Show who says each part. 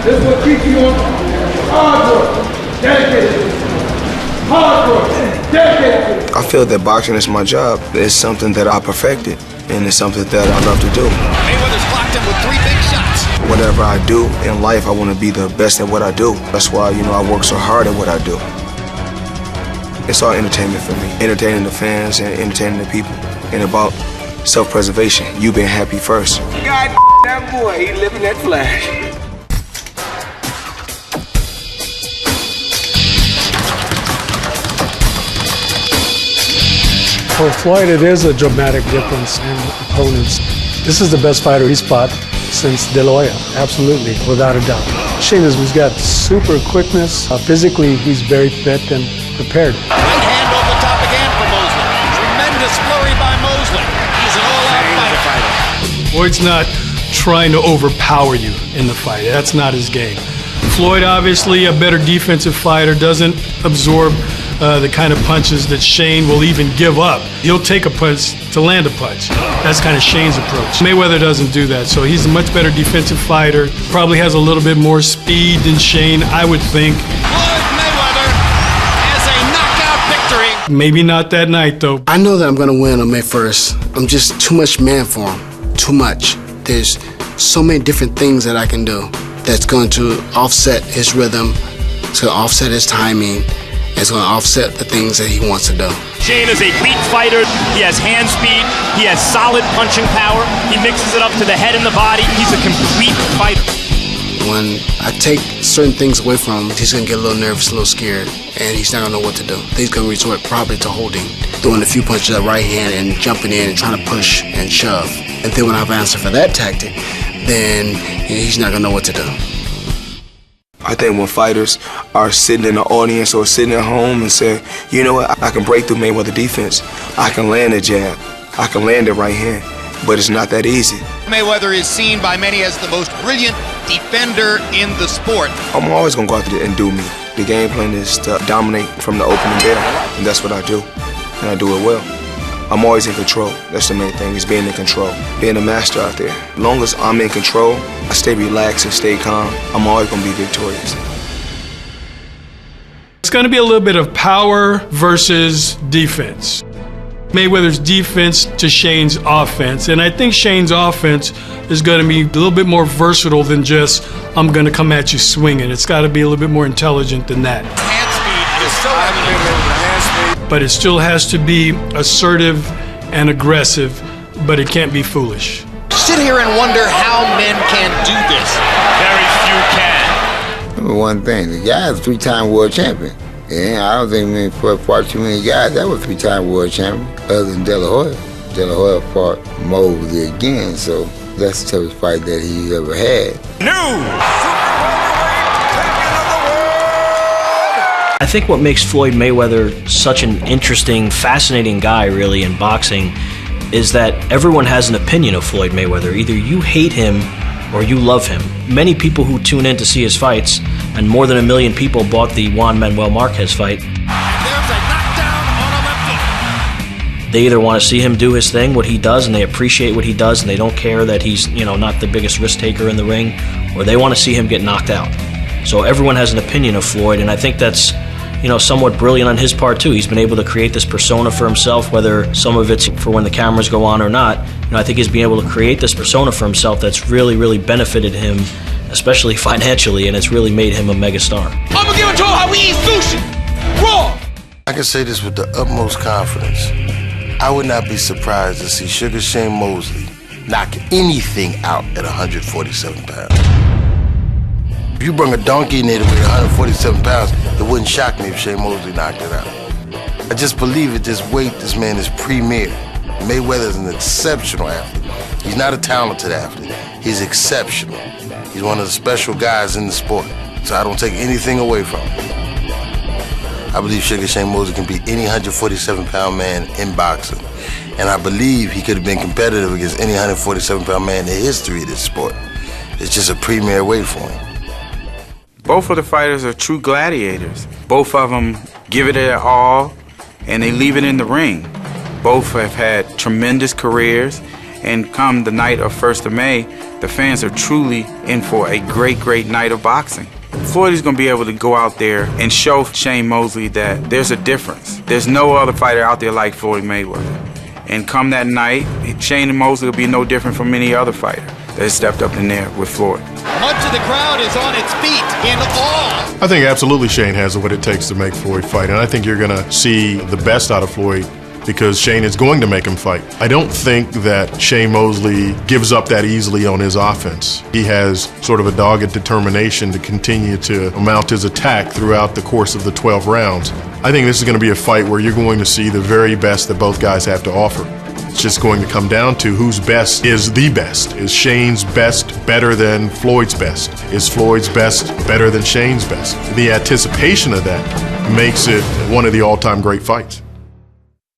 Speaker 1: This will keep you on hard work, dedicated. Hard work, dedicated.
Speaker 2: I feel that boxing is my job. It's something that I perfected, and it's something that I love to do.
Speaker 3: Mayweather's clocked him with 3 big shots.
Speaker 2: Whatever I do in life, I want to be the best at what I do. That's why, I work so hard at what I do. It's all entertainment for me. Entertaining the fans and entertaining the people. And about self-preservation. You being happy first.
Speaker 4: God, that boy, he living that flash.
Speaker 5: For Floyd, it is a dramatic difference in opponents. This is the best fighter he's fought since De La Hoya, absolutely, without a doubt. Shane he's got super quickness. Physically, he's very fit and prepared.
Speaker 3: Right hand over the top again for Mosley. Tremendous flurry by Mosley. He's an all-out fighter.
Speaker 5: Floyd's not trying to overpower you in the fight. That's not his game. Floyd, obviously, a better defensive fighter, doesn't absorb the kind of punches that Shane will even give up. He'll take a punch to land a punch. That's kind of Shane's approach. Mayweather doesn't do that, so he's a much better defensive fighter. Probably has a little bit more speed than Shane, I would think.
Speaker 3: Floyd Mayweather has a knockout victory.
Speaker 5: Maybe not that night, though.
Speaker 6: I know that I'm going to win on May 1st. I'm just too much man for him. Too much. There's so many different things that I can do that's going to offset his rhythm. It's going to offset his timing. It's going to offset the things that he wants to do.
Speaker 7: Shane is a elite fighter. He has hand speed. He has solid punching power. He mixes it up to the head and the body. He's a complete fighter.
Speaker 6: When I take certain things away from him, he's going to get a little nervous, a little scared, and he's not going to know what to do. He's going to resort probably to holding, throwing a few punches at right hand and jumping in and trying to push and shove. And then when I have an answer for that tactic, then he's not going to know what to do.
Speaker 2: I think when fighters are sitting in the audience or sitting at home and say, you know what, I can break through Mayweather defense. I can land a jab. I can land a right hand. But it's not that easy.
Speaker 3: Mayweather is seen by many as the most brilliant defender in the sport.
Speaker 2: I'm always going to go out there and do me. The game plan is to dominate from the opening bell, and that's what I do. And I do it well. I'm always in control. That's the main thing, is being in control. Being a master out there. As long as I'm in control, I stay relaxed and stay calm, I'm always going to be victorious.
Speaker 5: It's going to be a little bit of power versus defense. Mayweather's defense to Shane's offense. And I think Shane's offense is going to be a little bit more versatile than just, I'm going to come at you swinging. It's got to be a little bit more intelligent than that.
Speaker 3: Hand speed is so evident.
Speaker 5: But it still has to be assertive and aggressive, but it can't be foolish.
Speaker 3: Sit here and wonder how men can do this.
Speaker 7: Very few can.
Speaker 8: Remember one thing, the guy's a 3-time world champion. And I don't think fought too many guys that were 3-time world champion, other than De La Hoya. De La Hoya fought Mosley again, so that's the toughest fight that he's ever had.
Speaker 9: I think what makes Floyd Mayweather such an interesting, fascinating guy, really, in boxing, is that everyone has an opinion of Floyd Mayweather. Either you hate him or you love him. Many people who tune in to see his fights, and more than 1 million people bought the Juan Manuel Marquez fight.
Speaker 3: There's a knockdown on a lefty.
Speaker 9: They either want to see him do his thing, what he does, and they appreciate what he does, and they don't care that he's, not the biggest risk taker in the ring, or they want to see him get knocked out. So everyone has an opinion of Floyd, and I think that's somewhat brilliant on his part too. He's been able to create this persona for himself, whether some of it's for when the cameras go on or not. I think he's been able to create this persona for himself that's really, really benefited him, especially financially, and it's really made him a megastar.
Speaker 3: I'm gonna give it to him how we eat sushi. Raw.
Speaker 10: I can say this with the utmost confidence. I would not be surprised to see Sugar Shane Mosley knock anything out at 147 pounds. If you bring a donkey in there to weigh 147 pounds, it wouldn't shock me if Shane Mosley knocked it out. I just believe at this weight, this man is premier. Mayweather is an exceptional athlete. He's not a talented athlete. He's exceptional. He's one of the special guys in the sport, so I don't take anything away from him. I believe Sugar Shane Mosley can beat any 147-pound man in boxing, and I believe he could have been competitive against any 147-pound man in the history of this sport. It's just a premier weight for him.
Speaker 11: Both of the fighters are true gladiators. Both of them give it their all, and they leave it in the ring. Both have had tremendous careers, And come the night of 1st of May, the fans are truly in for a great, great night of boxing. Floyd is going to be able to go out there and show Shane Mosley that there's a difference. There's no other fighter out there like Floyd Mayweather. And come that night, Shane and Mosley will be no different from any other fighter that has stepped up in there with Floyd.
Speaker 3: Much of the crowd is on its feet in awe.
Speaker 12: I think absolutely Shane has what it takes to make Floyd fight, and I think you're going to see the best out of Floyd because Shane is going to make him fight. I don't think that Shane Mosley gives up that easily on his offense. He has sort of a dogged determination to continue to mount his attack throughout the course of the 12 rounds. I think this is going to be a fight where you're going to see the very best that both guys have to offer. It's just going to come down to whose best is the best. Is Shane's best better than Floyd's best? Is Floyd's best better than Shane's best? The anticipation of that makes it one of the all-time great fights.